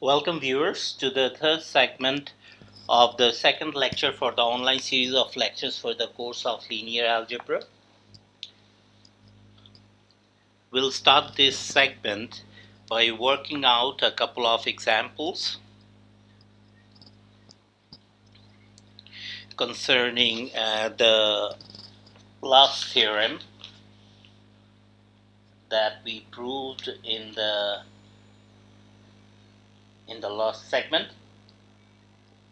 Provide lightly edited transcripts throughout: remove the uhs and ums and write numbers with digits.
Welcome viewers to the third segment of the second lecture for the online series of lectures for the course of linear algebra. We'll start this segment by working out a couple of examples concerning the last theorem that we proved in the last segment,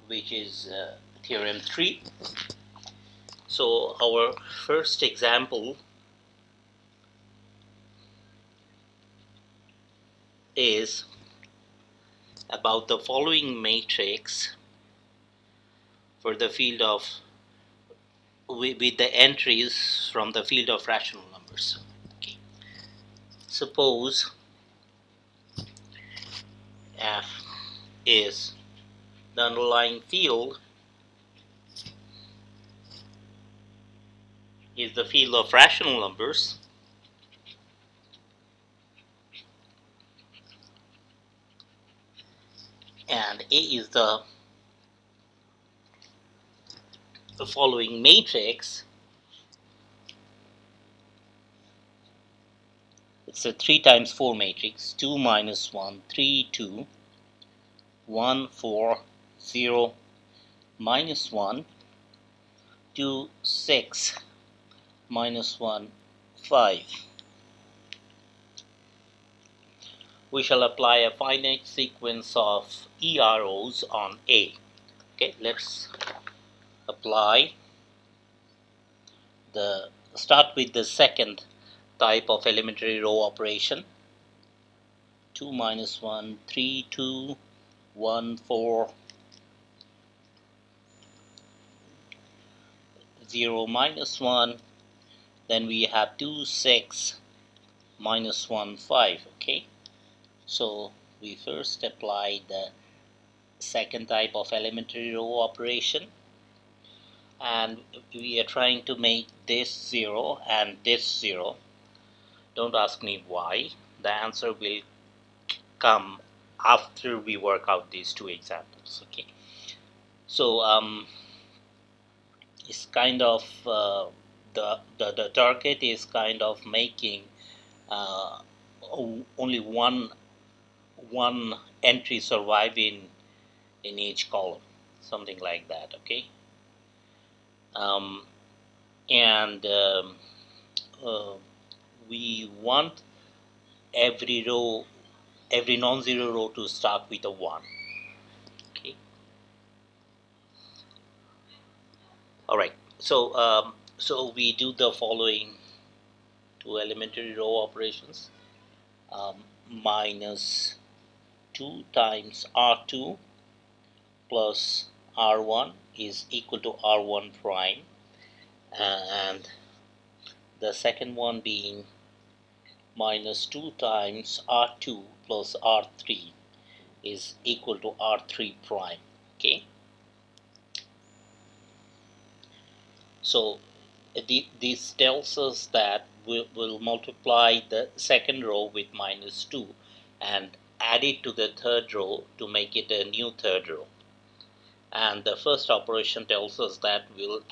which is theorem 3. So our first example is about the following matrix for the field of with the entries from the field of rational numbers. Okay. Suppose F is the underlying field is the field of rational numbers, and A is the following matrix. It's a 3 times 4 matrix: 2 minus 1, 3, 2, 1, 4, 0, minus 1, 2, 6, minus 1, 5. We shall apply a finite sequence of EROs on A. Okay, let's apply start with the second type of elementary row operation. 2 minus 1, 3, 2, 1, 4, 0, minus 1. Then we have 2, 6, minus 1, 5. Okay, so we first apply the second type of elementary row operation, and we are trying to make this 0 and this 0. Don't ask me why. The answer will come after we work out these two examples. Okay, so it's kind of the target is kind of making only one entry survive in each column, something like that. Okay, and we want every non-zero row to start with a 1. Okay, all right, so we do the following two elementary row operations. Minus 2 times R2 plus R1 is equal to R1 prime, and the second one being minus 2 times R2 plus R3 is equal to R3 prime. Okay, so this tells us that we'll multiply the second row with minus 2 and add it to the third row to make it a new third row. And the first operation tells us that we'll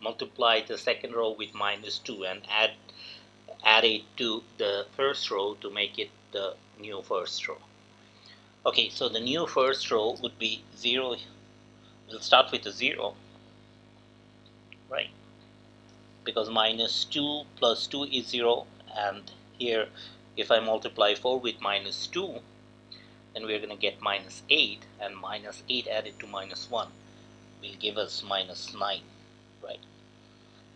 multiply the second row with minus 2 and add it to the first row to make it the new first row. Okay, so the new first row would be 0. We'll start with a 0, right? Because minus 2 plus 2 is 0, and here if I multiply 4 with minus 2, then we're going to get minus 8, and minus 8 added to minus 1 will give us minus 9, right?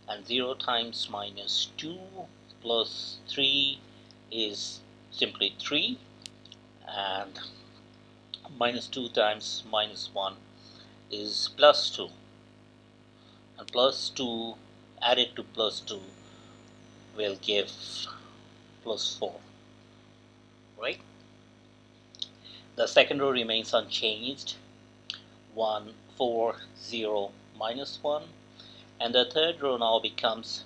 And 0 times minus 2 plus 3 is simply 3, and minus 2 times minus 1 is plus 2, and plus 2 added to plus 2 will give plus 4, right? The second row remains unchanged, 1, 4, 0, minus 1, and the third row now becomes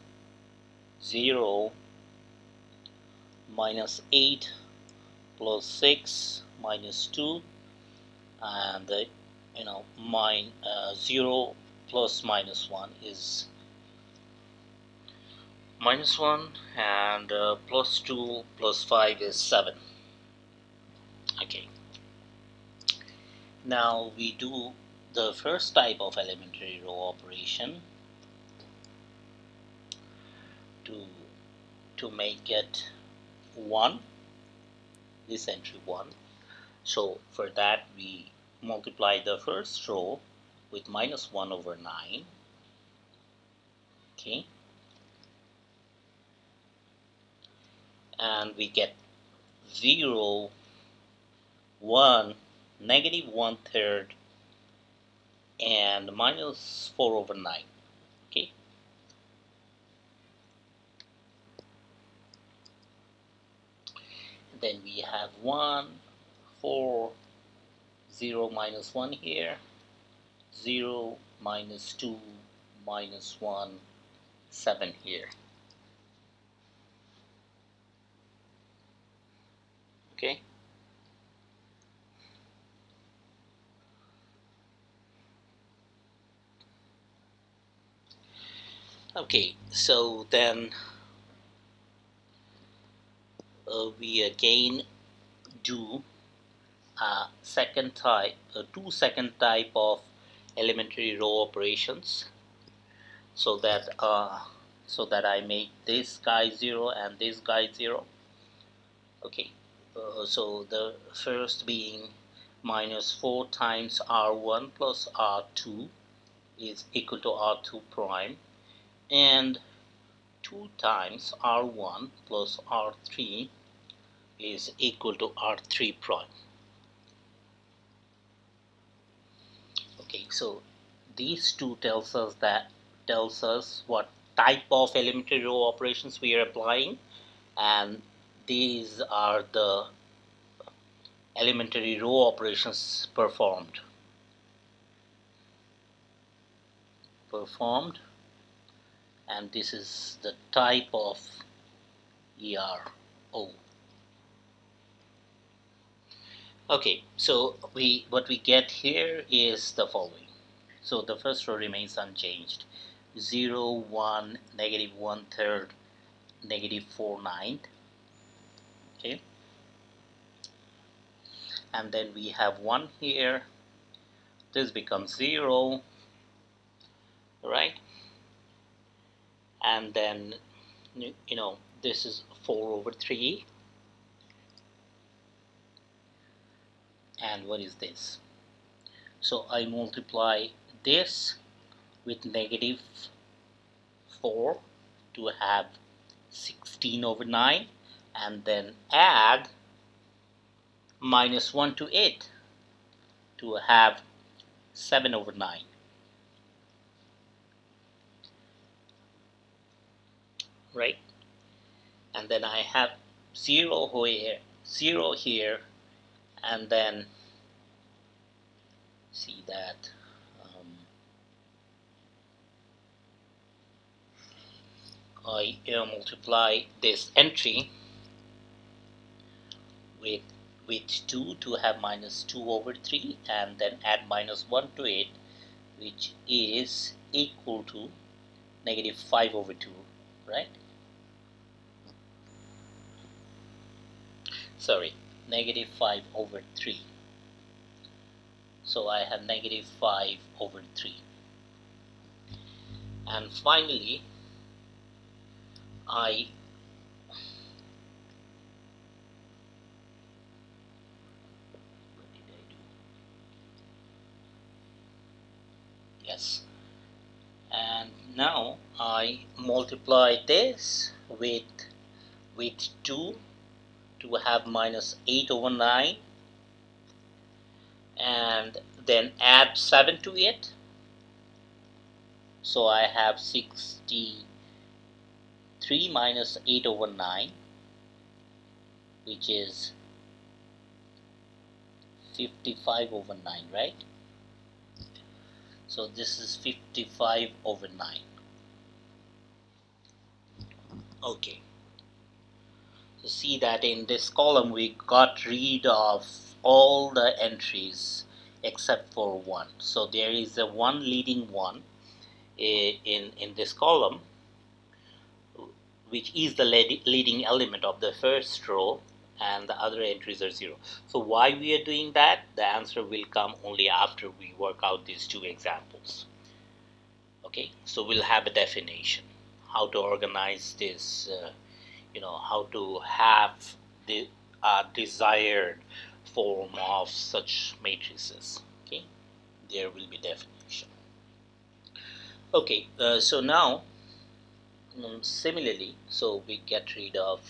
0, minus 8, plus 6, minus 2, and 0 plus minus 1 is minus 1, and plus 2 plus 5 is 7. Okay, now we do the first type of elementary row operation to make it 1, this entry 1. So for that we multiply the first row with minus 1 over 9. Okay, and we get 0, 1, negative 1/3, and minus 4 over 9. Okay, then we have 1, 4, 0 minus 1 here, 0 minus 2 minus 1, 7 here. Okay, okay, so then we again do two second type of elementary row operations, so that I make this guy 0 and this guy 0. Okay, so the first being minus 4 times r1 plus r2 is equal to r2 prime, and 2 times r1 plus r3 is equal to r3 prime. Okay, so these two tells us what type of elementary row operations we are applying, and these are the elementary row operations performed, and this is the type of ERO. Okay, so what we get here is the following. So the first row remains unchanged: 0, 1, negative 1/3, negative 4/9. Okay, and then we have 1 here. This becomes 0, right? And then this is 4 over 3. And what is this? So I multiply this with negative 4 to have 16 over 9, and then add minus 1 to it to have 7 over 9. Right? And then I have 0 here, and then see that I multiply this entry with 2 to have minus 2 over 3, and then add minus 1 to it, which is equal to negative 5 over 2, right? Sorry, negative 5 over 3. So I have negative 5 over 3. And finally, what did I do? Yes. And now I multiply this with 2 to have minus 8 over 9, and then add 7 to it. So I have 63 minus 8 over 9, which is 55 over 9, right? So this is 55 over 9. Okay. So see that in this column we got rid of all the entries except for one. So there is a one leading one in this column, which is the leading element of the first row, and the other entries are zero. So why we are doing that? The answer will come only after we work out these two examples. Okay, so we'll have a definition how to organize this, how to have the desired form of such matrices. Okay, there will be definition. Okay, so now similarly, so we get rid of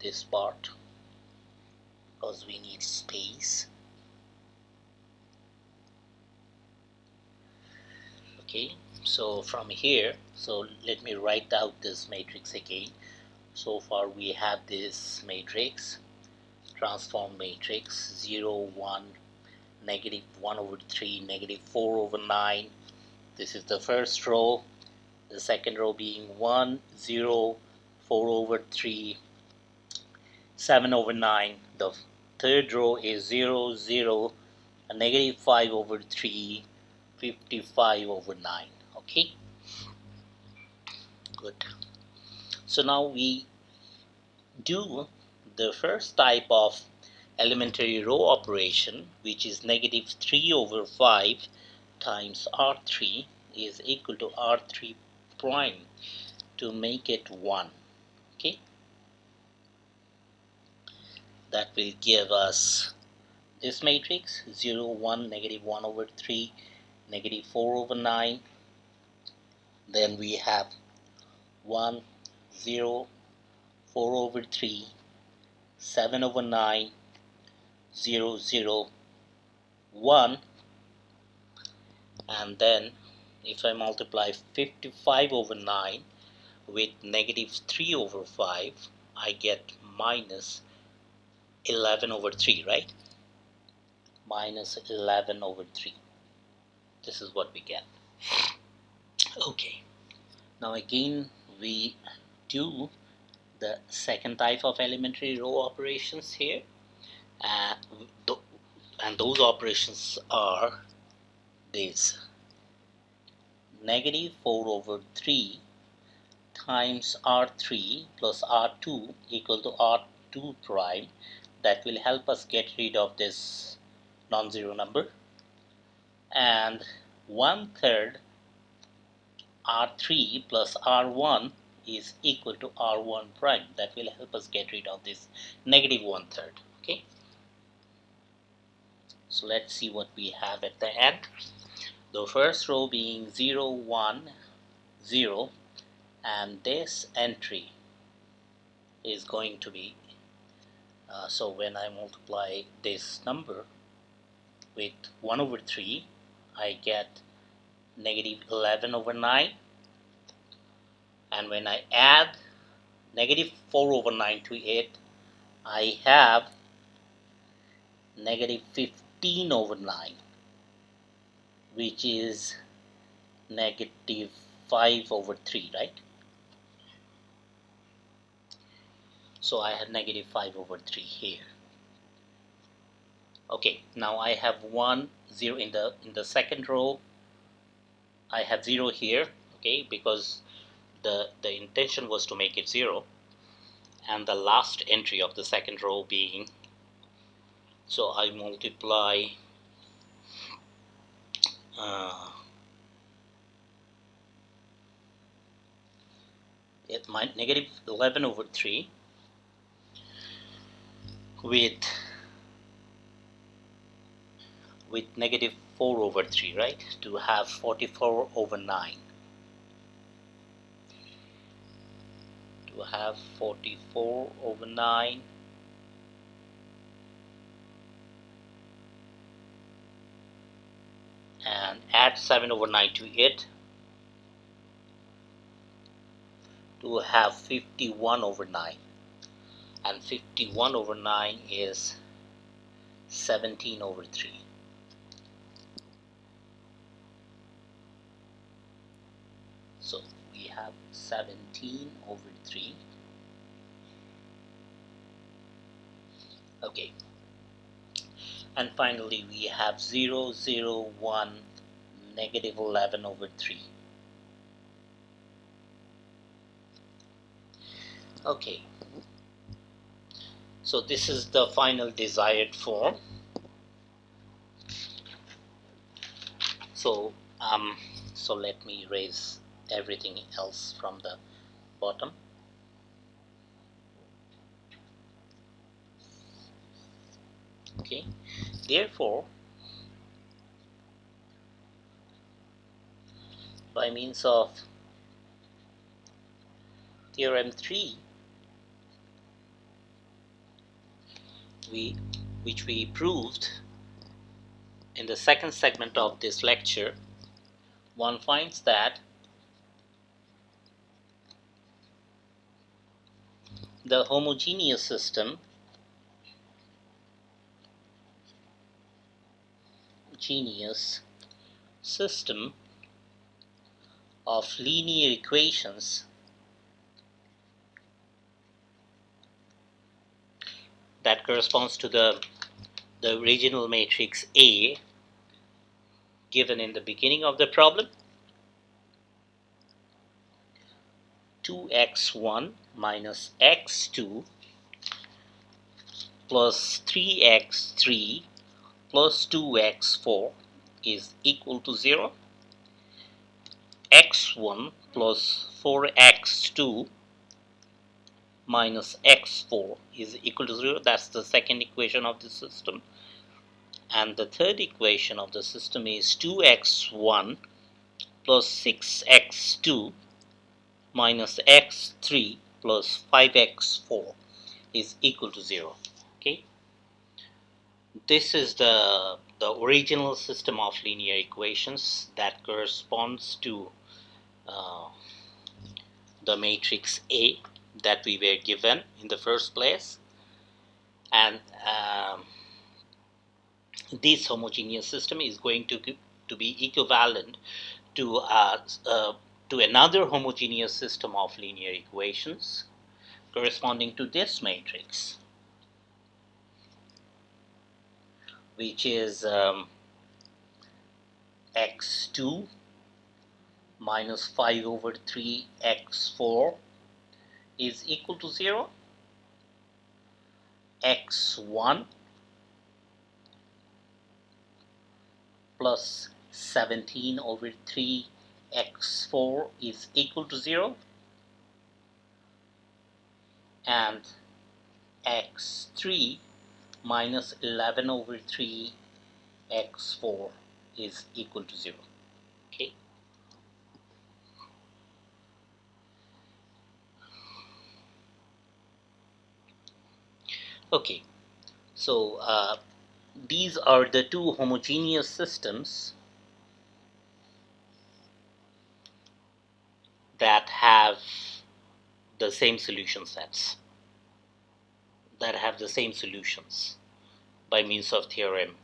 this part because we need space. Okay, so from here, so let me write out this matrix again. So far we have this matrix, transform matrix, 0, 1, negative 1 over 3, negative 4 over 9. This is the first row. The second row being 1, 0, 4 over 3, 7 over 9. The third row is 0, 0, a negative 5 over 3, 55 over 9. Okay, good. So now we do the first type of elementary row operation, which is negative 3 over 5 times R3 is equal to R3 prime to make it 1. Okay, that will give us this matrix 0, 1, negative 1 over 3, negative 4 over 9. Then we have 1, 0, 4 over 3, 7 over 9, 0, 0, 1. And then if I multiply 55 over 9 with negative 3 over 5, I get minus 11 over 3, right? Minus 11 over 3. This is what we get. Okay, now again we do the second type of elementary row operations here, and those operations are this: negative 4 over 3 times R3 plus R2 equal to R2 prime. That will help us get rid of this non-zero number. And 1/3 R3 plus R1 is equal to R1 prime. That will help us get rid of this negative 1/3. Okay, so let's see what we have at the end. The first row being 0, 1, 0, and this entry is going to be, so when I multiply this number with 1 over 3, I get negative 11 over 9, and when I add negative 4 over 9 to it, I have negative 15 over 9, which is negative 5 over 3, right? So I have negative 5 over 3 here. Okay, now I have 1, 0 in the second row. I have 0 here, okay, because the intention was to make it 0, and the last entry of the second row being, so I multiply my negative 11 over 3 with negative 4 over 3, right, to have 44 over 9. To have 44 over 9, and add 7 over 9 to it to have 51 over 9, and 51 over 9 is 17 over 3. So we have 17 over 3. Okay, and finally we have 0, 0, 1, negative 11 over 3. Okay, so this is the final desired form. So so let me erase everything else from the bottom. Okay, therefore by means of theorem 3 which we proved in the second segment of this lecture, one finds that the homogeneous system of linear equations that corresponds to the original matrix A given in the beginning of the problem, 2x1 minus x2 plus 3x3 plus 2x4 is equal to 0. x1 plus 4x2 minus x4 is equal to 0. That's the second equation of the system. And the third equation of the system is 2x1 plus 6x2 minus x3 plus 5x4 is equal to 0. Okay, this is the original system of linear equations that corresponds to the matrix A that we were given in the first place, and this homogeneous system is going to be equivalent to another homogeneous system of linear equations corresponding to this matrix, which is x2 minus 5 over 3 x4 is equal to 0, x1 plus 17 over 3 x4 is equal to 0, and x3 minus 11 over 3 x4 is equal to 0. Okay, okay, so these are the two homogeneous systems that have the same solution sets, that have the same solutions by means of theorem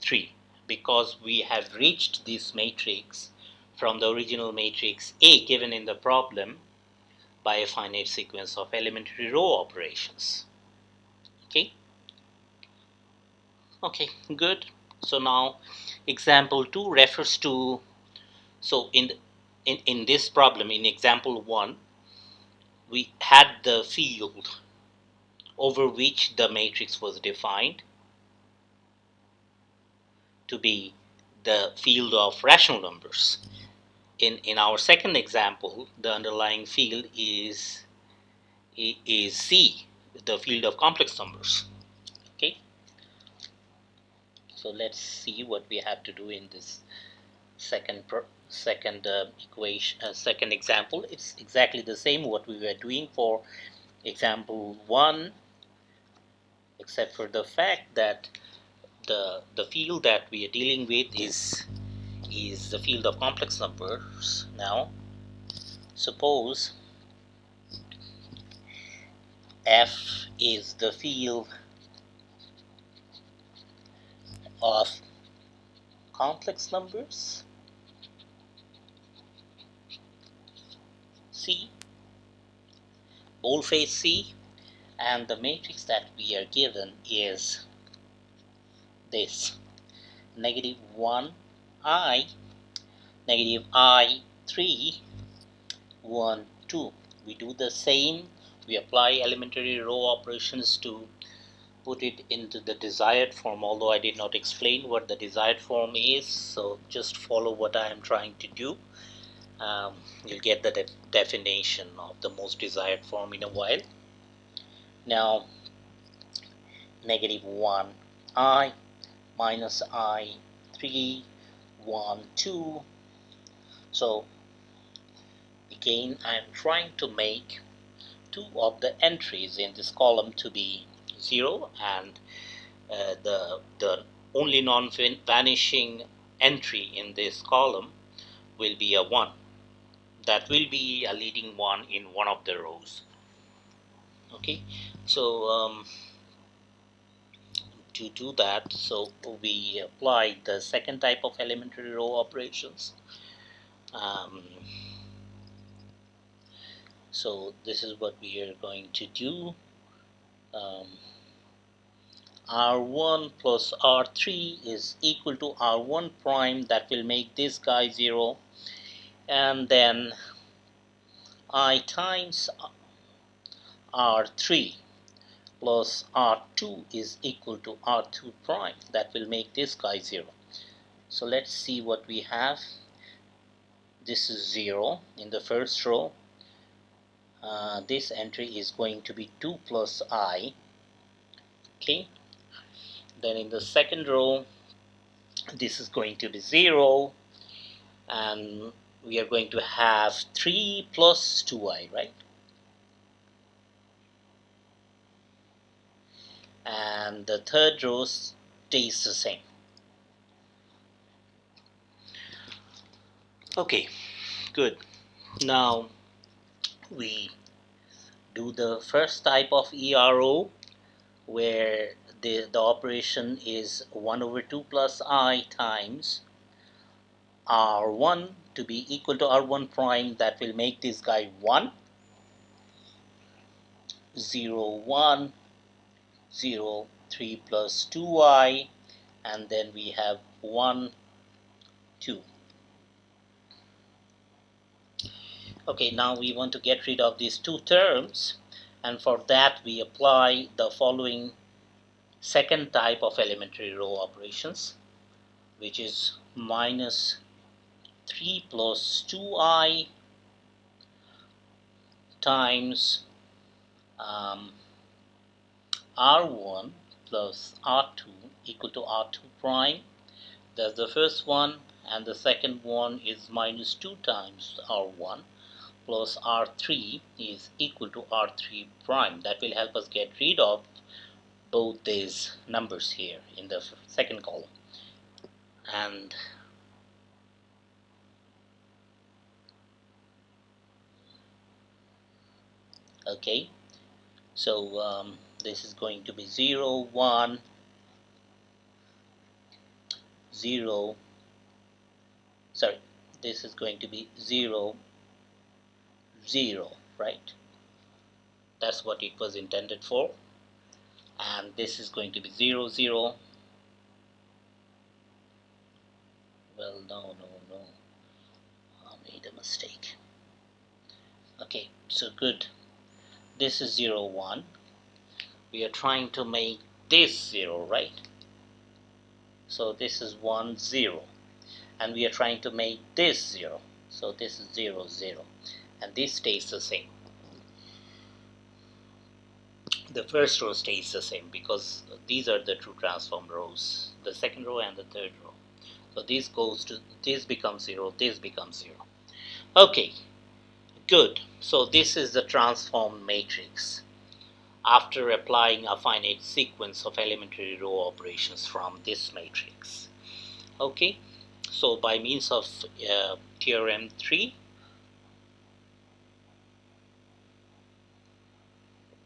3, because we have reached this matrix from the original matrix A given in the problem by a finite sequence of elementary row operations. Okay, okay, good. So now example 2 refers to, so in this problem, in example 1, we had the field over which the matrix was defined to be the field of rational numbers. In our second example, the underlying field is C, the field of complex numbers. Okay, so let's see what we have to do in this second equation, second example. It's exactly the same what we were doing for example 1, except for the fact that the field that we are dealing with is the field of complex numbers. Now suppose F is the field of complex numbers, C, boldface C, and the matrix that we are given is this negative 1i, negative I3, 1, 2. We do the same. We apply elementary row operations to put it into the desired form, although I did not explain what the desired form is, so just follow what I am trying to do. You'll get the definition of the most desired form in a while. Now, negative 1i minus I3, 1, 2. So again, I'm trying to make two of the entries in this column to be 0, and the only non-vanishing entry in this column will be a 1. That will be a leading one in one of the rows. Okay, so to do that, so we apply the second type of elementary row operations. So this is what we are going to do. R1 plus R3 is equal to R1 prime. That will make this guy 0, and then I times R3 plus R2 is equal to R2 prime. That will make this guy 0. So let's see what we have. This is 0 in the first row. This entry is going to be 2 plus I. Okay. Then in the second row, this is going to be 0, and we are going to have 3 plus 2i, right? And the third row stays the same. Okay, good. Now we do the first type of ERO, where the operation is 1 over 2 plus I times R1 to be equal to R1 prime. That will make this guy 1, 0, 1, 0, 3 plus 2i, and then we have 1, 2. Okay, now we want to get rid of these two terms, and for that we apply the following second type of elementary row operations, which is minus 3 plus 2i times R1 plus R2 equal to R2 prime. That's the first one, and the second one is minus 2 times R1 plus R3 is equal to R3 prime. That will help us get rid of both these numbers here in the second column. And okay, so this is going to be 0, 1, 0, sorry, this is going to be 0, 0, right? That's what it was intended for. And this is going to be 0, 0. Well, no, I made a mistake. Okay, so good. This is 0, 1. We are trying to make this 0, right? So this is 1, 0. And we are trying to make this 0. So this is 0, 0. And this stays the same. The first row stays the same because these are the true transform rows, the second row and the third row. So this becomes 0, this becomes 0. Okay, good. So this is the transformed matrix after applying a finite sequence of elementary row operations from this matrix. Okay, so by means of theorem 3,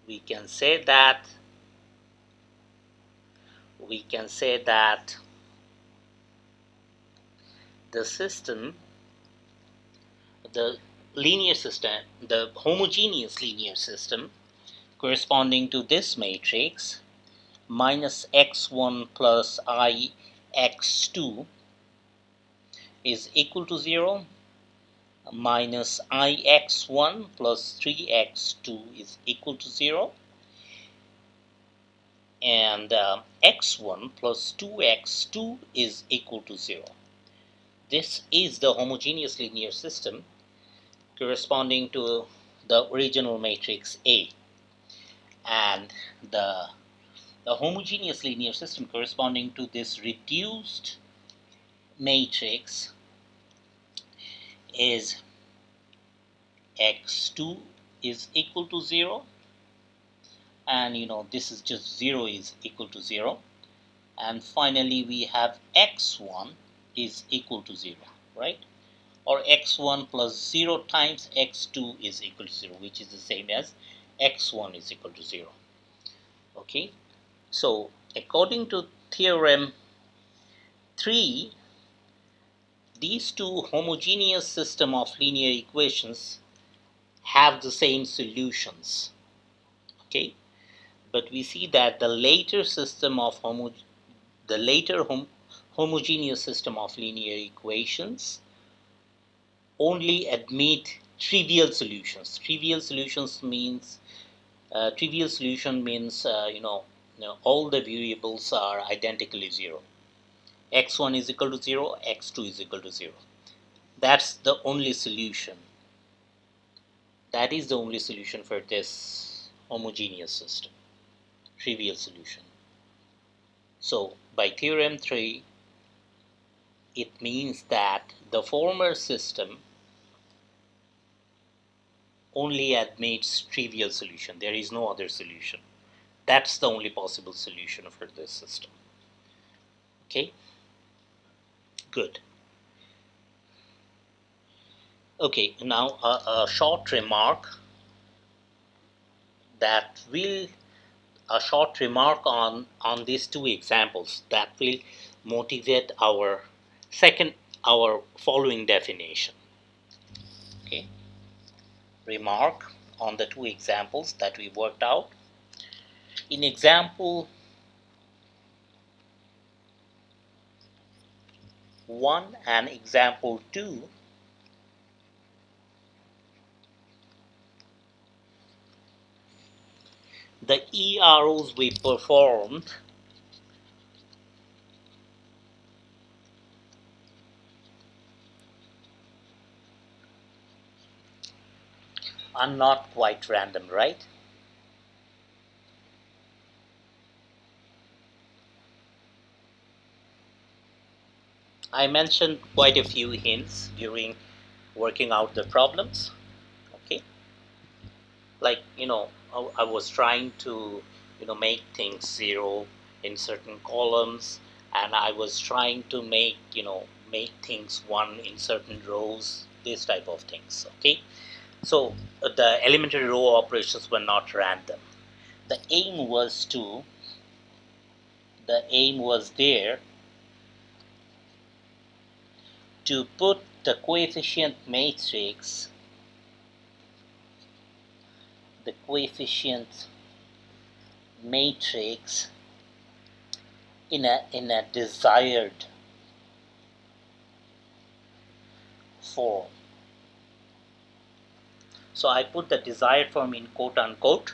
we can say that the system, the linear system, the homogeneous linear system corresponding to this matrix minus x1 plus I x2 is equal to 0, minus ix1 plus 3x2 is equal to 0, and x1 plus 2x2 is equal to 0. This is the homogeneous linear system corresponding to the original matrix A, and the homogeneous linear system corresponding to this reduced matrix is x2 is equal to 0, and this is just 0 is equal to 0, and finally we have x1 is equal to 0, right? Or x1 plus 0 times x2 is equal to 0, which is the same as x1 is equal to 0. Okay, so according to theorem 3, these two homogeneous system of linear equations have the same solutions. Okay, but we see that the later homogeneous system of linear equations only admit trivial solutions. Trivial solution means all the variables are identically 0. x1 is equal to 0, x2 is equal to 0. That's the only solution. That is the only solution for this homogeneous system, trivial solution. So by theorem 3, it means that the former system only admits trivial solution. There is no other solution. That's the only possible solution for this system. Okay, good. Okay, now a short remark on these two examples that will motivate our following definition. Okay, remark on the two examples that we worked out. In example 1 and example 2, the EROs we performed are not quite random, right? I mentioned quite a few hints during working out the problems. Okay, like I was trying to make things 0 in certain columns, and I was trying to make things 1 in certain rows, this type of things. Okay, so the elementary row operations were not random. The aim was there to put the coefficient matrix in a desired form. So I put the desired form in quote unquote.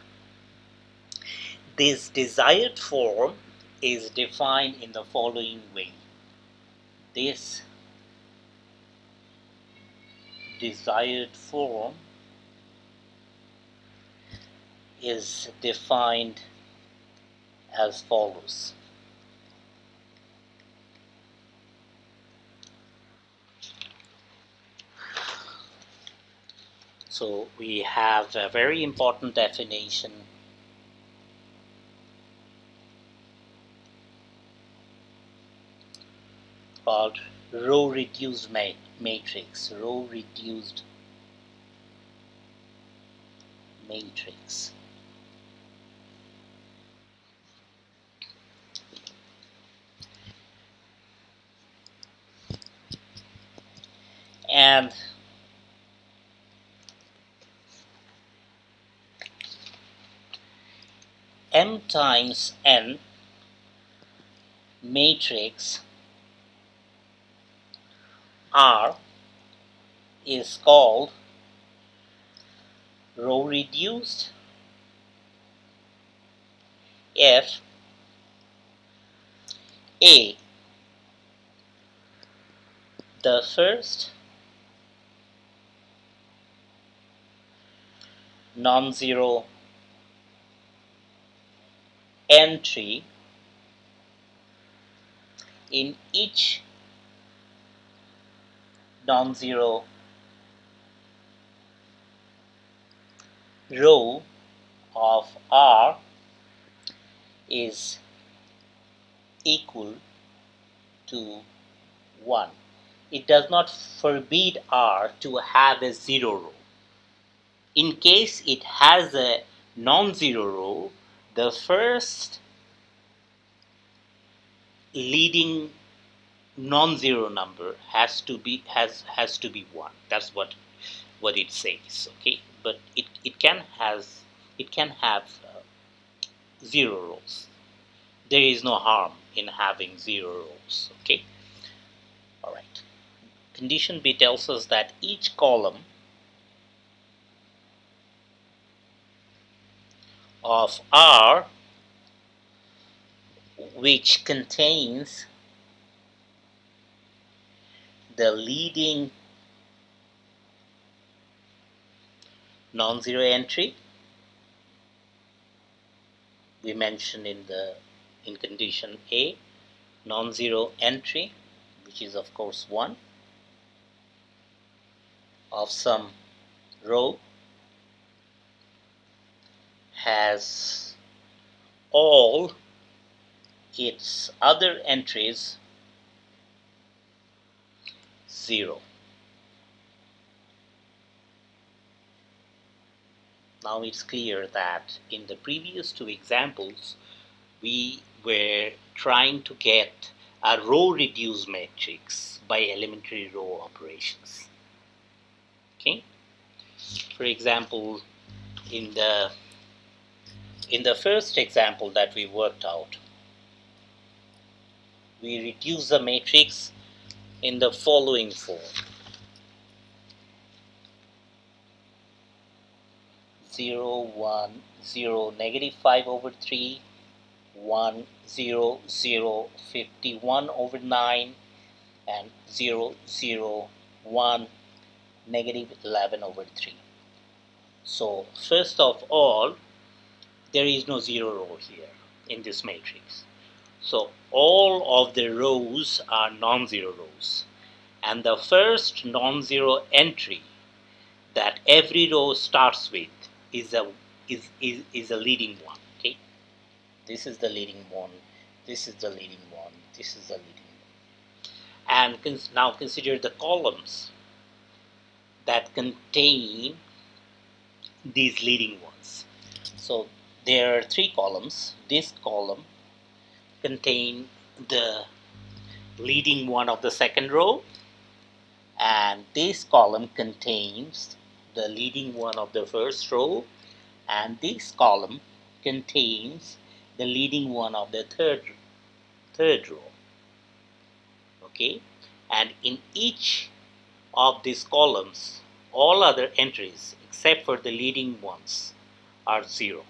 This desired form is defined in the following way. This desired form is defined as follows. So we have a very important definition called row reduced matrix. Row reduced matrix. And m times n matrix R is called row reduced if A, the first non-zero entry in each non-zero row of R is equal to 1. It does not forbid R to have a zero row. In case it has a non-zero row, the first leading non-zero number has to be 1. That's what it says. Okay, but it can have zero rows. There is no harm in having zero rows. Okay, all right. Condition B tells us that each column of R which contains the leading non-zero entry we mentioned in condition A, non-zero entry, which is of course 1, of some row has all its other entries 0. Now it's clear that in the previous two examples we were trying to get a row reduced matrix by elementary row operations. Okay, for example, in the first example that we worked out, we reduce the matrix in the following form: 0, 1, 0, -5/3, 1, 0, 0, 51/9, and 0, 0, 1, -11/3. So first of all, there is no zero row here in this matrix. So all of the rows are non-zero rows. And the first non-zero entry that every row starts with is a leading one. Okay, this is the leading one, this is the leading one, this is the leading one. And now consider the columns that contain these leading ones. So there are 3 columns. This column contains the leading one of the second row, and this column contains the leading one of the first row, and this column contains the leading one of the third row. Okay, and in each of these columns all other entries except for the leading ones are 0.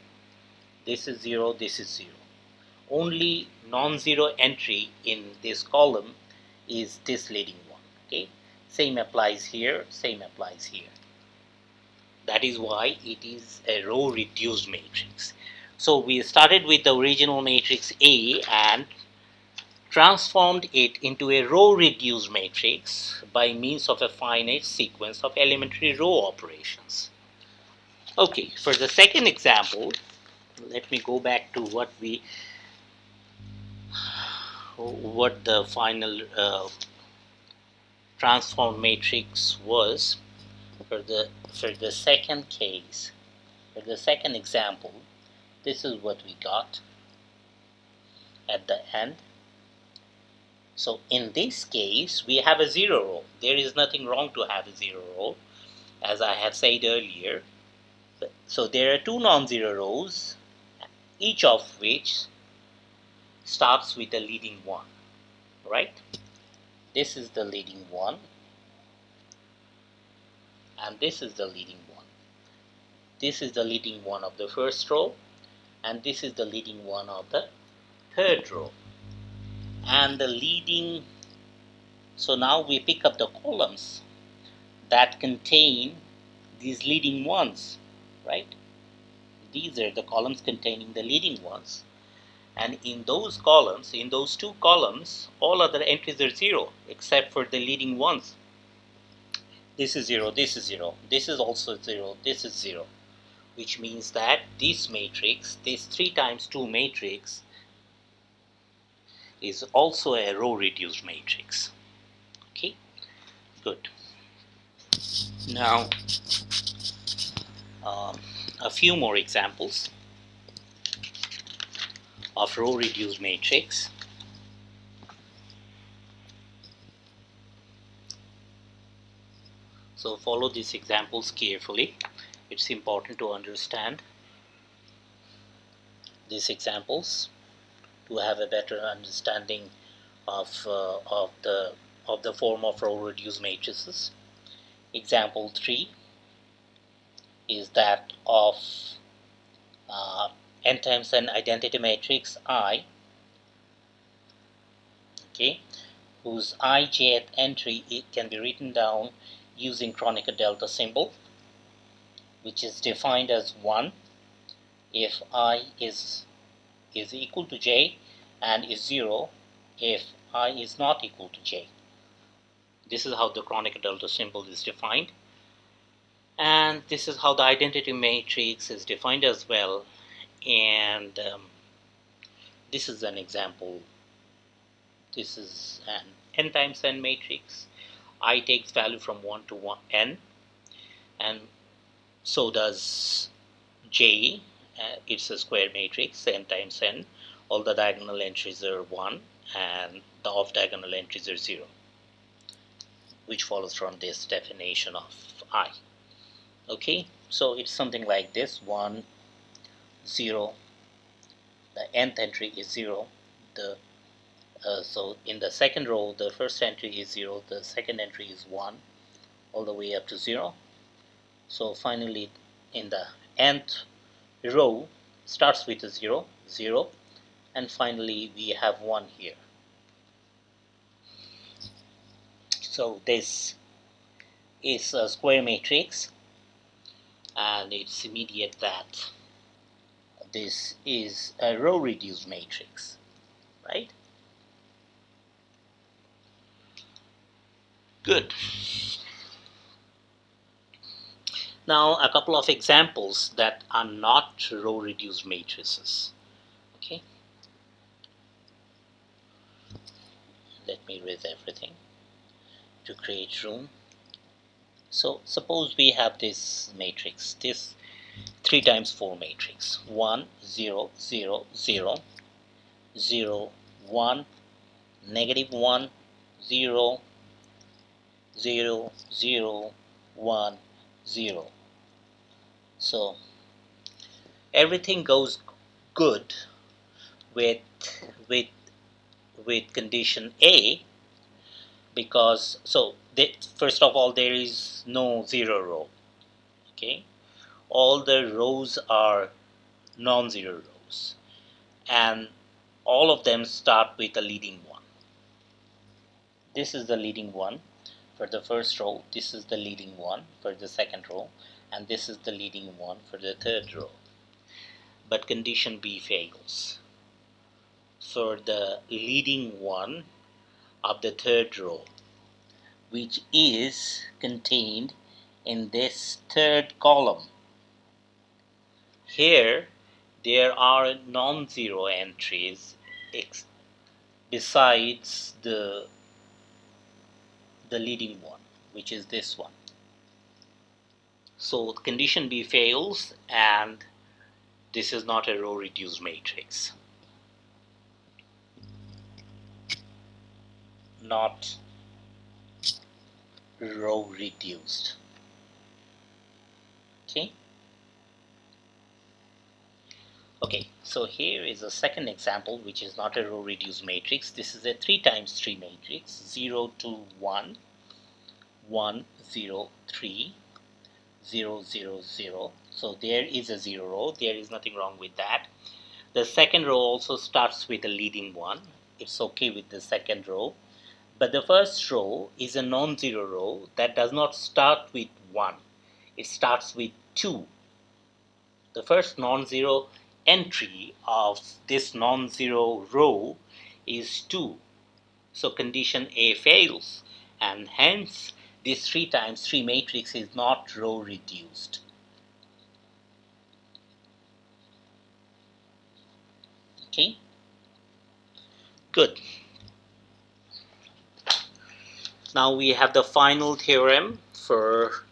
This is 0, this is 0. Only non-zero entry in this column is this leading one. Okay, same applies here, same applies here. That is why it is a row reduced matrix. So we started with the original matrix A and transformed it into a row reduced matrix by means of a finite sequence of elementary row operations. Okay, for the second example, let me go back to what the final transformed matrix was. For the second case, for the second example, this is what we got at the end. So in this case, we have a zero row. There is nothing wrong to have a zero row, as I have said earlier. So there are 2 non-zero rows, each of which starts with a leading one. right? This is the leading one, and this is the leading one. This is the leading one of the first row, and this is the leading one of the third row. And the leading, so now we pick up the columns that contain these leading ones, right? These are the columns containing the leading ones. And in those columns, in those two columns, all other entries are 0 except for the leading ones. This is 0, this is 0, this is also 0, this is 0, which means that this matrix, this 3 times 2 matrix, is also a row reduced matrix. Okay, good. Now, a few more examples of row reduced matrix. So follow these examples carefully. It's important to understand these examples to have a better understanding of the form of row reduced matrices. Example 3 is that of n times n identity matrix I, okay, whose ijth entry it can be written down using Kronecker delta symbol, which is defined as 1 if I is equal to j, and is 0 if I is not equal to j. This is how the Kronecker delta symbol is defined. And this is how the identity matrix is defined as well. And this is an example. This is an n times n matrix. I takes value from 1 to n, and so does j. It's a square matrix, n times n. All the diagonal entries are 1, and the off diagonal entries are 0, which follows from this definition of I. Okay, so it's something like this: 1, 0. The nth entry is 0. So in the second row, the first entry is 0, the second entry is 1, all the way up to 0. So finally, in the nth row, starts with a 0, 0, and finally we have 1 here. So this is a square matrix, and it's immediate that this is a row reduced matrix, right? Good. Now a couple of examples that are not row reduced matrices. Okay. Let me erase everything to create room. So suppose we have this matrix, this 3 times 4 matrix: 1, 0, 0, 0, 0, 1, negative 1, 0, 0, 0, 1, 0. So everything goes good with with with condition A, because first of all, there is no 0 row. Okay, all the rows are non-zero rows, and all of them start with a leading one. This is the leading one for the first row, this is the leading one for the second row, and this is the leading one for the third row. But condition B fails. For the leading one of the third row, which is contained in this third column, here there are non-zero entries besides the leading one, which is this one. So condition B fails, and this is not a row reduced matrix. Not row reduced. Okay. Okay, so here is a second example which is not a row reduced matrix. This is a 3 times 3 matrix, 0 to 1, 1, 0, 3, 0, 0, 0. So there is a 0 row, there is nothing wrong with that. The second row also starts with a leading 1. It's okay with the second row. But the first row is a non-zero row that does not start with 1. It starts with 2. The first non-zero entry of this non-zero row is 2. So condition A fails, and hence this 3 times 3 matrix is not row reduced. Okay, good. Now we have the final theorem for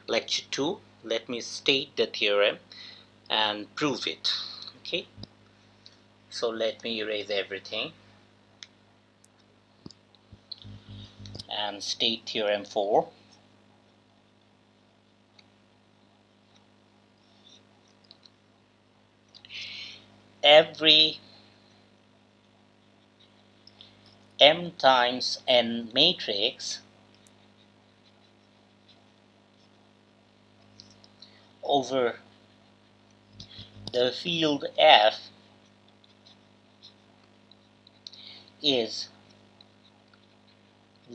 lecture 2. Let me state the theorem and prove it. Okay, so let me erase everything and state theorem 4. Every m times n matrix over the field F is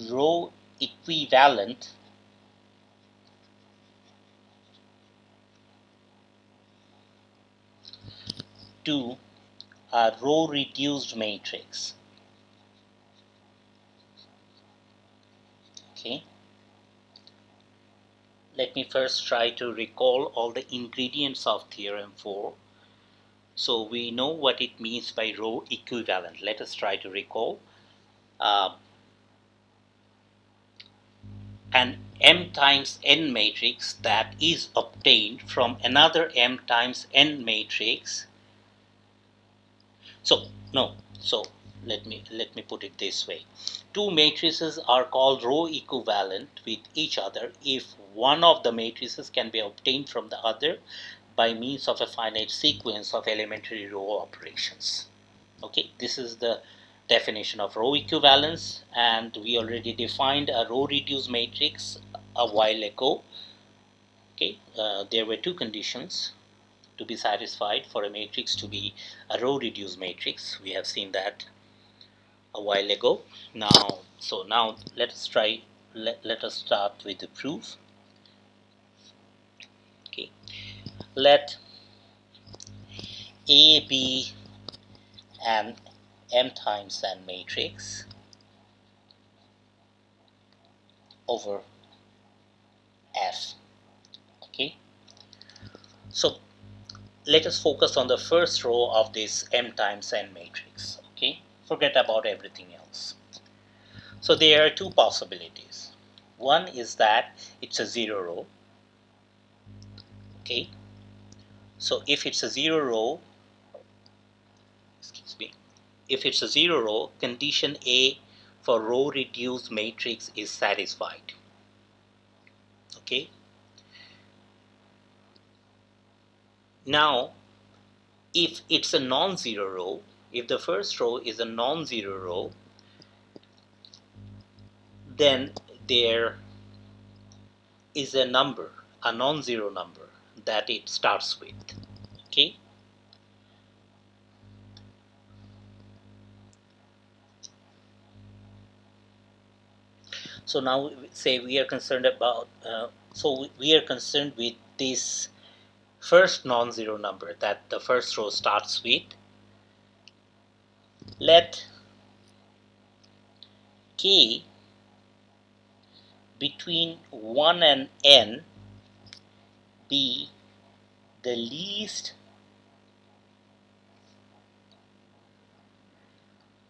row equivalent to a row reduced matrix. Okay, let me first try to recall all the ingredients of theorem 4. So we know what it means by row equivalent. Let us try to recall. An m times n matrix that is obtained from another m times n matrix. So let me put it this way. Two matrices are called row equivalent with each other if one of the matrices can be obtained from the other by means of a finite sequence of elementary row operations. Okay, this is the definition of row equivalence, and we already defined a row reduced matrix a while ago. Okay, there were two conditions to be satisfied for a matrix to be a row reduced matrix. We have seen that a while ago. Now let us try. Let us start with the proof. Okay, let A be an m times n matrix over F. Okay, so let us focus on the first row of this m times n matrix. Okay, forget about everything else. So there are two possibilities. One is that it's a zero row. Okay, so if it's a zero row, excuse me, if it's a zero row, condition A for row reduced matrix is satisfied. Okay, now if it's a non-zero row, if the first row is a non-zero row, then there is a number, a non-zero number that it starts with. Okay, so now say we are concerned about we are concerned with this first non-zero number that the first row starts with. Let k between 1 and n be the least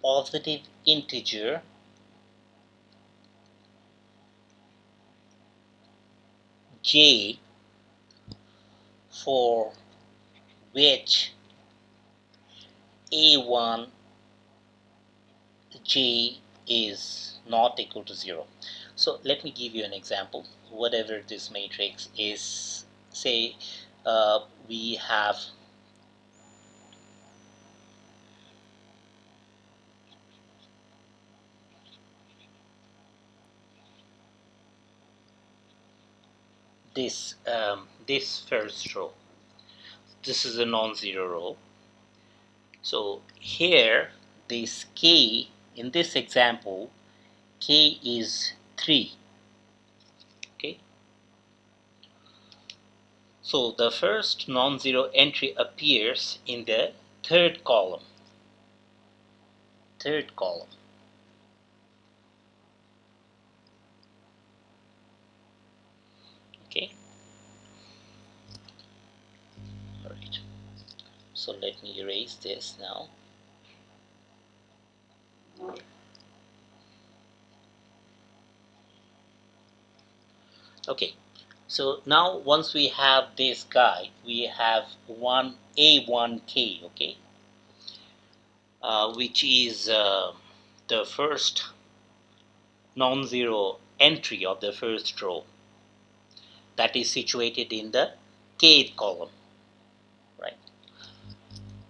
positive integer j for which a1 j is not equal to 0. So let me give you an example. Whatever this matrix is, say we have this first row. This is a non-zero row. So here this k, in this example, k is 3. Okay. So the first non-zero entry appears in the third column. Third column. Okay. All right. So let me erase this now. Okay. So now once we have this guy, we have one A1K, okay, which is the first non-zero entry of the first row that is situated in the kth column, right?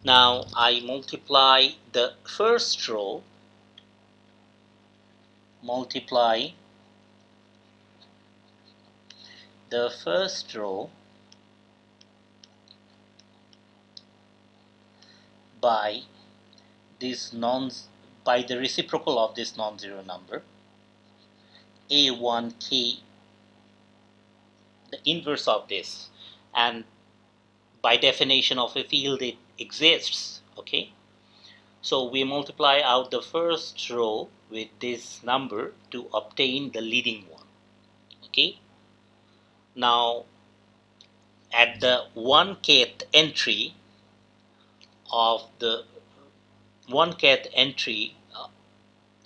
Now I multiply the first row, multiply the first row by this by the reciprocal of this non-zero number, A1K, the inverse of this, and by definition of a field it exists, okay? So we multiply out the first row with this number to obtain the leading one, okay? Now at the 1kth entry of the 1kth entry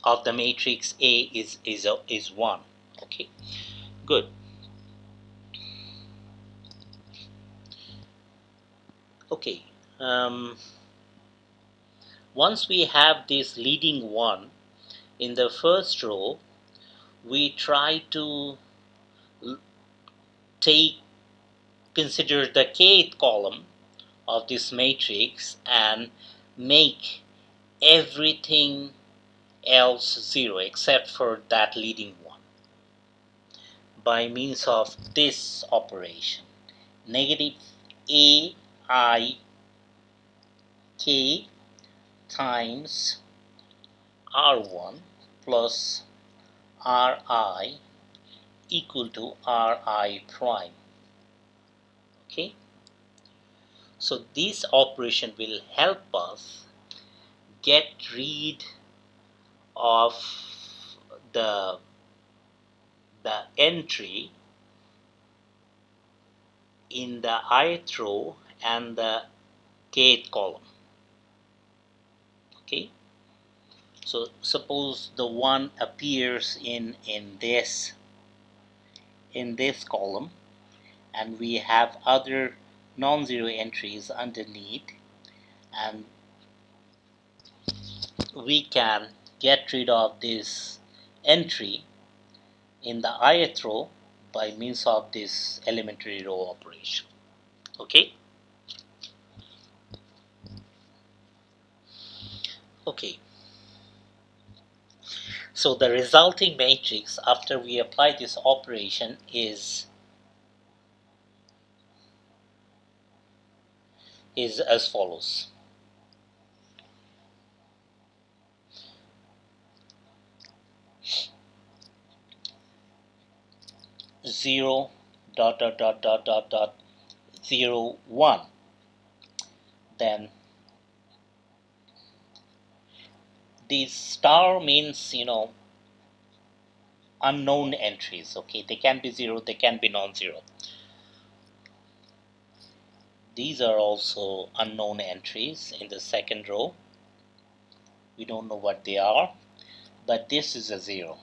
of the matrix A is 1, okay? Good. Okay. Once we have this leading one in the first row, we try to take consider the kth column of this matrix and make everything else 0 except for that leading one by means of this operation, negative A I K times R1 plus Ri equal to Ri prime. Okay, so this operation will help us get rid of the entry in the ith row and the kth column. Okay, so suppose the one appears in this column, and we have other non-zero entries underneath, and we can get rid of this entry in the ith row by means of this elementary row operation. Okay. Okay. So the resulting matrix after we apply this operation is as follows. Zero dot dot dot dot dot dot 0 1. Then this star means unknown entries. Okay, they can be 0, they can be non-zero. These are also unknown entries in the second row. We don't know what they are, but this is a 0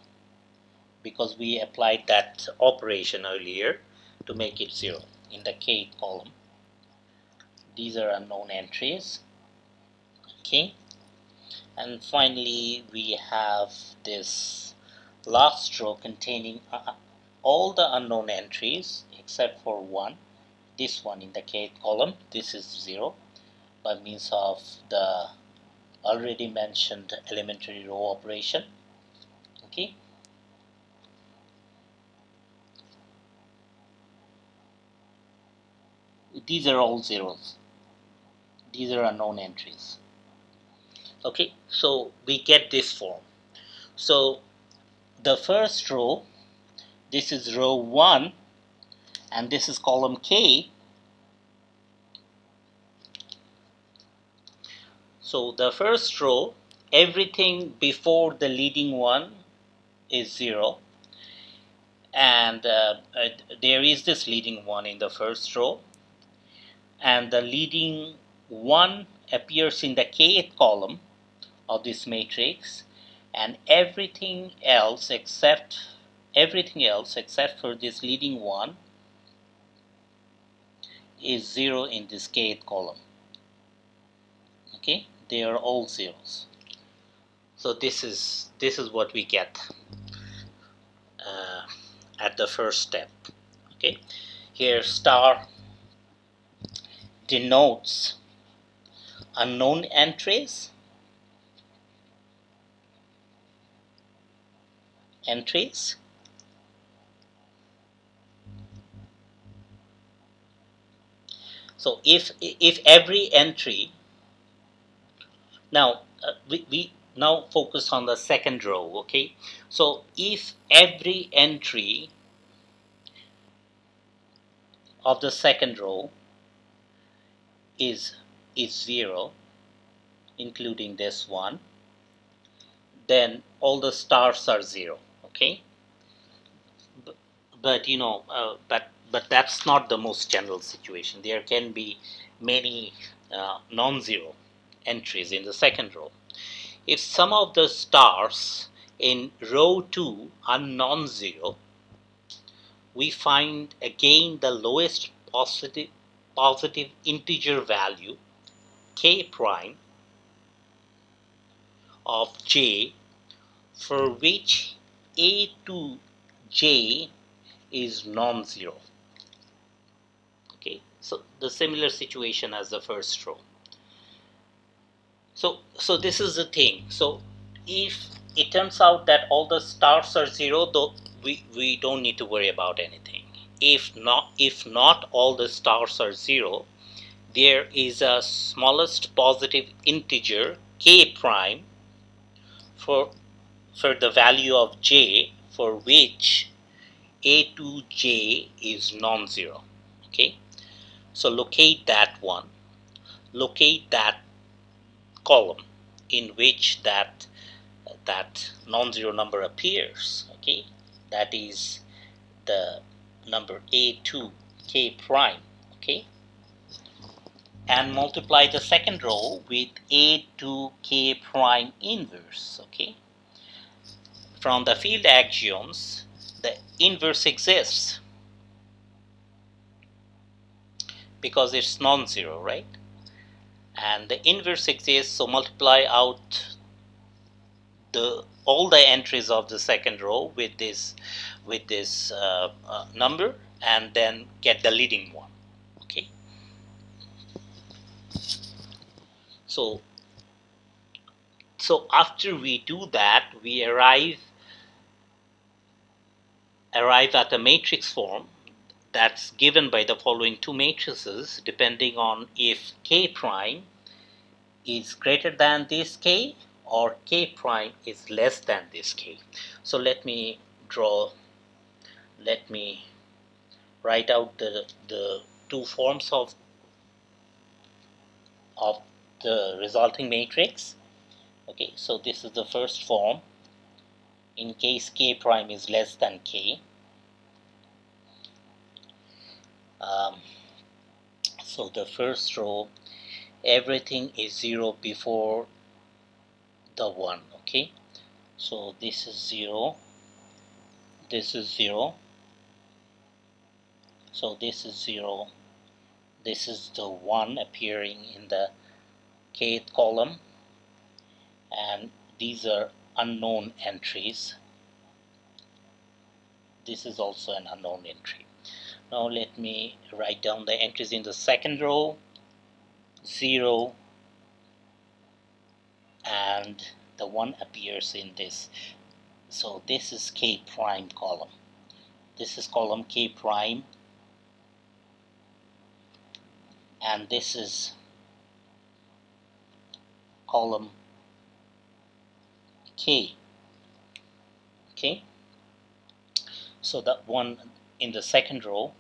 because we applied that operation earlier to make it 0 in the kth column. These are unknown entries. Okay, and finally we have this last row containing all the unknown entries except for one, this one in the kth column. This is 0 by means of the already mentioned elementary row operation. Okay, These are all zeros. These are unknown entries. Okay, so we get this form. So the first row, this is row 1, and this is column K. So the first row, everything before the leading one is 0, and there is this leading one in the first row, and the leading one appears in the kth column of this matrix, and everything else except for this leading one is 0 in this kth column. Okay, they are all zeros. So this is what we get at the first step. Okay, here star denotes unknown entries. So if every entry, now we now focus on the second row. Okay, so if every entry of the second row is 0, including this one, then all the stars are 0. Okay, but but that's not the most general situation. There can be many non-zero entries in the second row. If some of the stars in row 2 are non-zero, we find again the lowest positive integer value k prime of j, for which a to j is non-zero. Okay, so the similar situation as the first row. So this is the thing. So if it turns out that all the stars are 0, though we don't need to worry about anything. If not all the stars are 0, there is a smallest positive integer k prime for the value of j, for which a to j is non-zero. Okay, so locate that one. Locate that column in which that non-zero number appears. Okay, that is the number a2 k prime. Okay, and multiply the second row with a2 k prime inverse. Okay, from the field axioms, the inverse exists because it's non-zero, right? And the inverse exists, so multiply out all the entries of the second row with this number, and then get the leading one. Okay, so after we do that, we arrive at a matrix form that's given by the following two matrices, depending on if k prime is greater than this k or k prime is less than this k. So let me write out the two forms of the resulting matrix. Okay, so this is the first form in case k prime is less than k. So the first row, everything is 0 before the 1. Okay, so this is 0, this is 0, so this is 0, this is the 1 appearing in the kth column, and these are unknown entries. This is also an unknown entry. Now let me write down the entries in the second row. 0, and the 1 appears in this. So this is k prime column. This is column k prime. and this is column K. Okay, so that one in the second row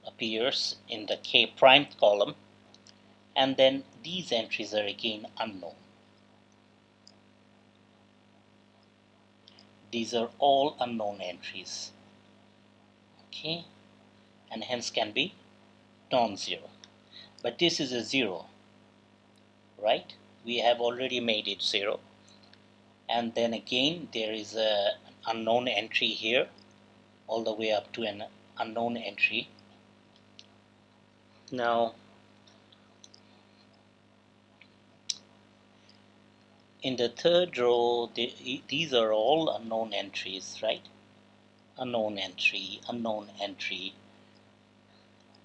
appears in the K primed column, and then these entries are again unknown. These are all unknown entries, okay, and hence can be non-zero. But this is a 0, right? We have already made it 0. And then again there is an unknown entry here, all the way up to an unknown entry. Now, in the third row, these are all unknown entries, right? Unknown entry, unknown entry.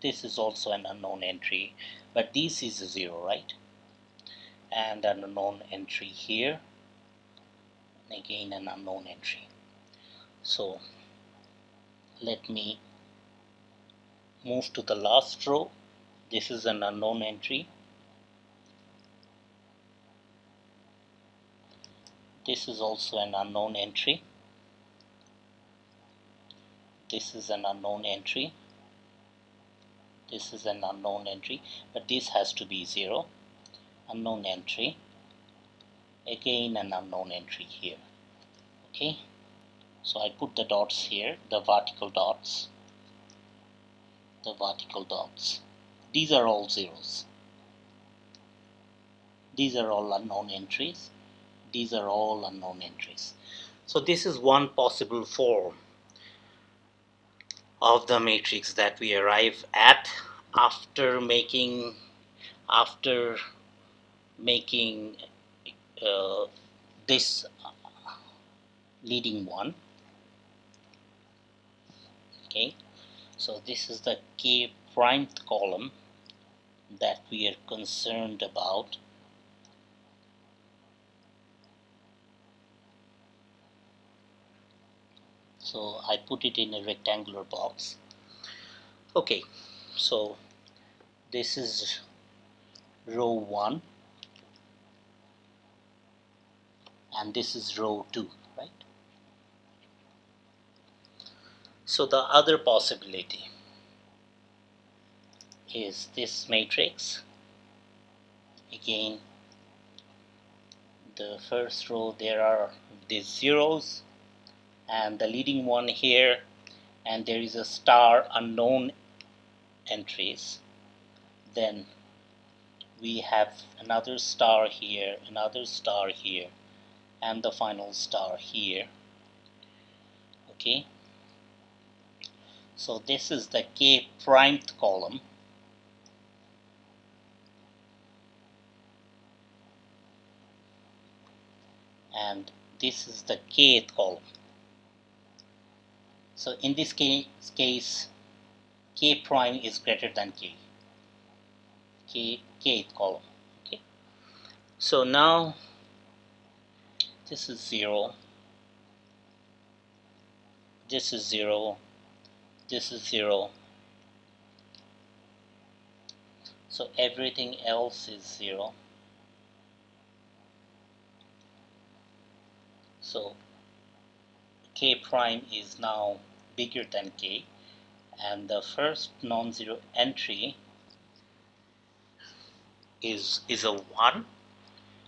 This is also an unknown entry, but this is a 0, right? And an unknown entry here, and again an unknown entry. So let me move to the last row. This is an unknown entry. This is also an unknown entry. This is an unknown entry. This is an unknown entry, but this has to be 0. Unknown entry. Again an unknown entry here. Okay, so I put the dots here, the vertical dots. The vertical dots. These are all zeros. These are all unknown entries. These are all unknown entries. So this is one possible form of the matrix that we arrive at after making uh, this leading one. Okay, so this is the K primed column that we are concerned about. So I put it in a rectangular box. Okay, so this is row 1 and this is row 2, right? So the other possibility is this matrix. Again, the first row there are these zeros and the leading one here, and there is a star unknown entries. Then we have another star here, another star here, and the final star here. Okay, so this is the K primed column, and this is the kth column. So in this case, K prime is greater than kth column. Okay, so now this is 0, this is 0, this is 0. So everything else is 0. So K prime is now bigger than K, and the first non-zero entry is a 1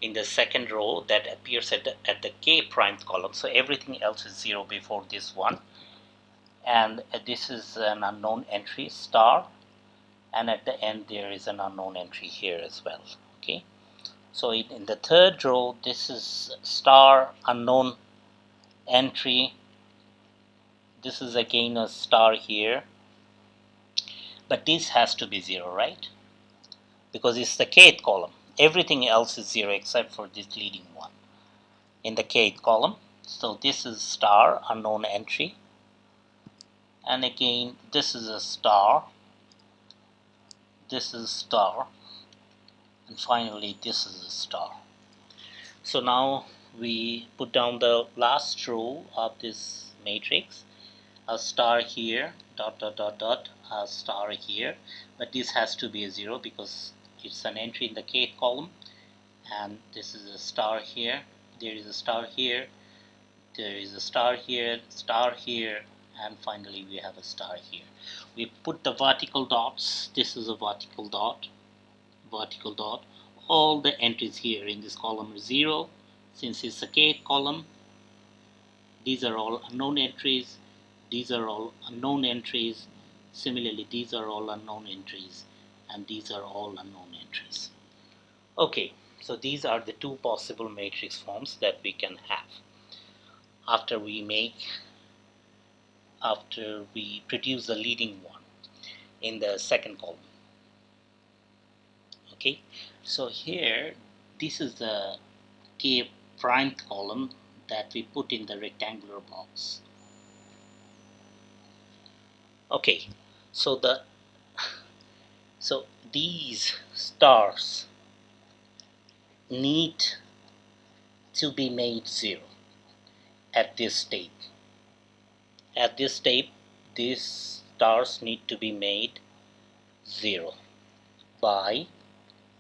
in the second row that appears at the K primed column. So everything else is 0 before this one, and this is an unknown entry star, and at the end there is an unknown entry here as well. Okay, so in the third row this is star unknown entry. This is again a star here, but this has to be 0, right? Because it's the kth column. Everything else is 0 except for this leading one in the kth column. So this is star unknown entry, and again this is a star, this is star, and finally this is a star. So now we put down the last row of this matrix, a star here, dot dot dot dot, a star here, but this has to be a 0 because it's an entry in the kth column, and this is a star here, there is a star here, there is a star here, and finally we have a star here. We put the vertical dots. This is a vertical dot, all the entries here in this column are 0. Since it's a kth column, these are all unknown entries, these are all unknown entries, similarly these are all unknown entries, and these are all unknown entries. Okay, so these are the two possible matrix forms that we can have after we produce the leading one in the second column. Okay, so here this is the k prime column that we put in the rectangular box. Okay, so these stars need to be made 0 at this state. At this state, these stars need to be made 0 by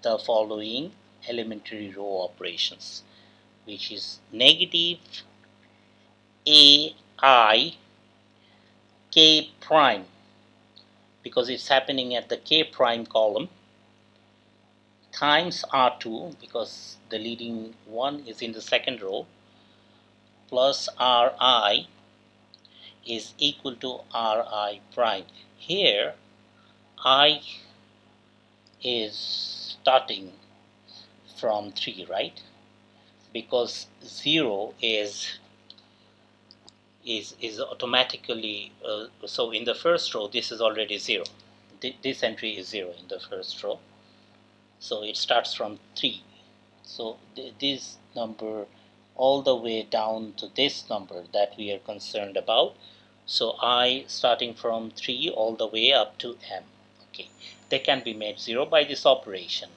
the following elementary row operations, which is negative AI k prime, because it's happening at the k prime column, times R2 because the leading one is in the second row, plus Ri is equal to Ri prime. Here I is starting from 3, right? Because 0 is automatically, so in the first row this is already 0. This entry is 0 in the first row, so it starts from 3. So this number all the way down to this number that we are concerned about. So I starting from 3 all the way up to m. Okay, they can be made 0 by this operation.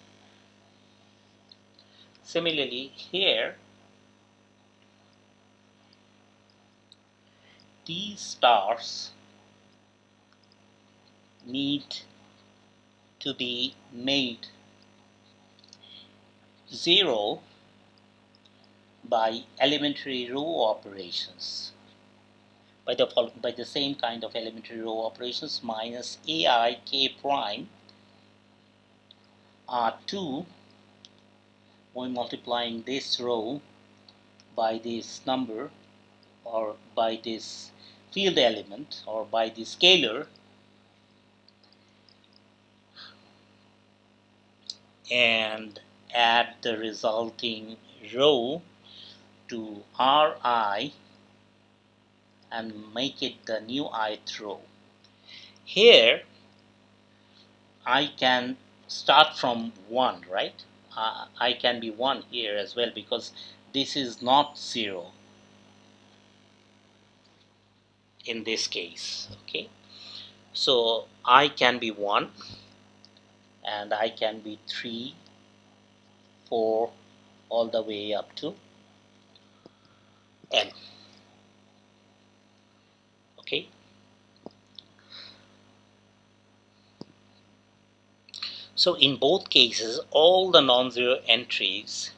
Similarly here, these stars need to be made 0 by elementary row operations, by the same kind of elementary row operations, minus ai k prime R2 when multiplying this row by this number or by this field element or by the scalar, and add the resulting row to Ri and make it the new ith row. Here I can start from 1, right? I can be 1 here as well because this is not 0 in this case. Okay, so I can be 1 and I can be 3, 4 all the way up to n. Okay, so in both cases all the non-zero entries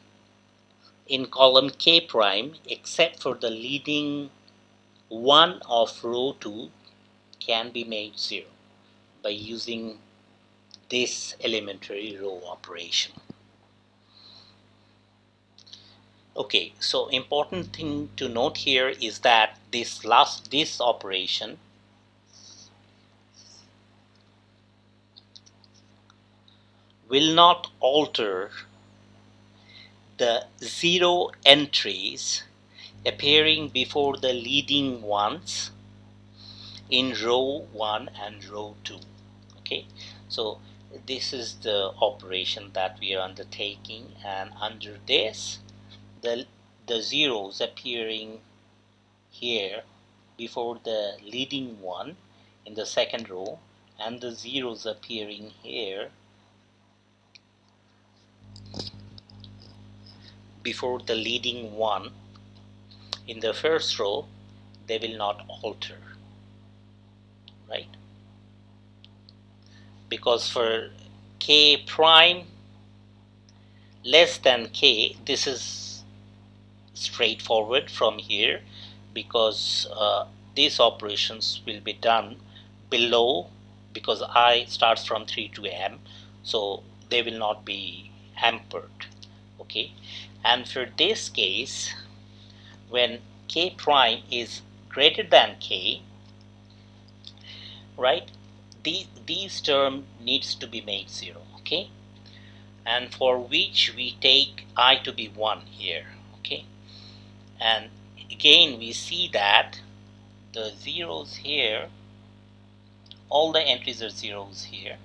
in column k prime except for the leading one of row 2 can be made 0 by using this elementary row operation. Okay, so important thing to note here is that this operation will not alter the 0 entries appearing before the leading ones in row 1 and row 2. Okay, so this is the operation that we are undertaking, and under this the zeros appearing here before the leading one in the second row and the zeros appearing here before the leading one in the first row, they will not alter. right? Because for k prime less than k, this is straightforward from here, because these operations will be done below, because I starts from 3 to m, so they will not be hampered. Okay, and for this case, when k prime is greater than k, right, these term needs to be made 0. Okay, and for which we take I to be 1 here. Okay, and again we see that the zeros here, all the entries are zeros here,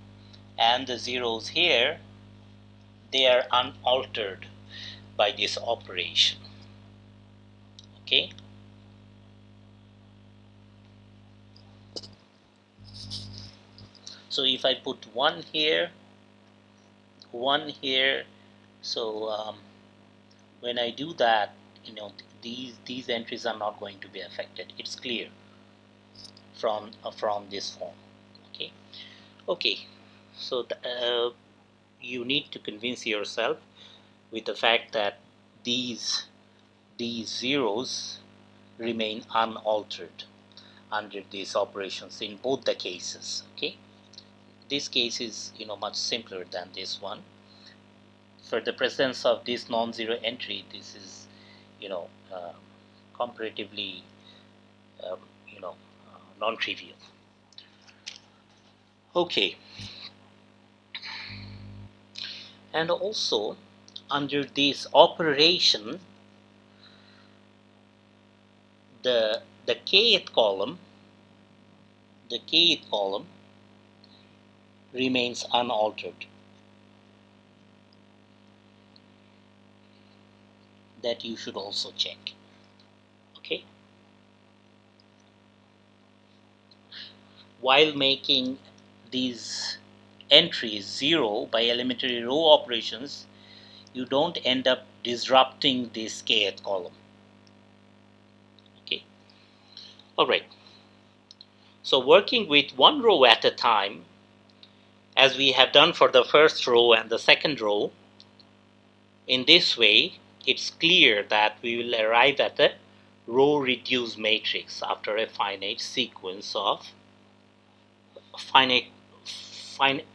and the zeros here, they are unaltered by this operation. Okay, so if I put 1 here, 1 here, so when I do that, these entries are not going to be affected. It's clear from this form. Okay, okay. So you need to convince yourself with the fact that these zeros remain unaltered under these operations in both the cases. Okay, this case is much simpler than this one. For the presence of this non-zero entry, this is comparatively um, you know non-trivial. Okay, and also under this operation, the kth column remains unaltered. That you should also check. Okay, while making these entries 0 by elementary row operations, you don't end up disrupting this kth column. Okay, all right. So working with one row at a time, as we have done for the first row and the second row, in this way, it's clear that we will arrive at a row-reduced matrix after a finite sequence of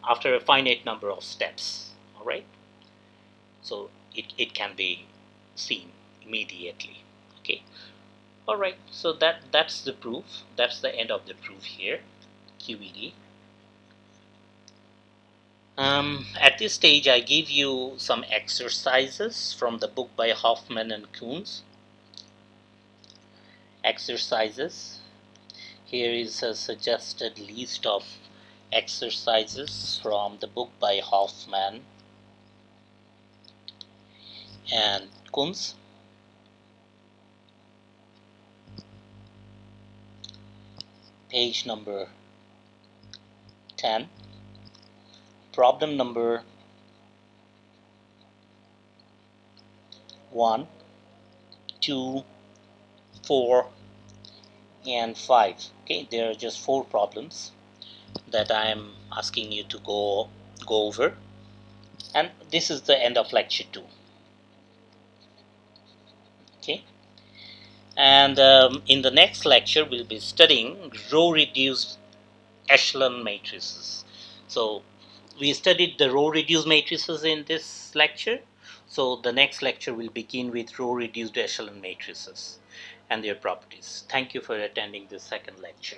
after a finite number of steps. All right. So it can be seen immediately. Okay. All right. So that's the proof. That's the end of the proof here. QED. At this stage, I give you some exercises from the book by Hoffman and Kuhns. Exercises. Here is a suggested list of exercises from the book by Hoffman and Kuhns. Page number 10. Problem number 1, 2, 4, and 5. Okay, there are just 4 problems that I am asking you to go over, and this is the end of lecture 2. Okay, and in the next lecture we'll be studying row-reduced echelon matrices. So we studied the row-reduced matrices in this lecture. So the next lecture will begin with row-reduced echelon matrices and their properties. Thank you for attending this second lecture.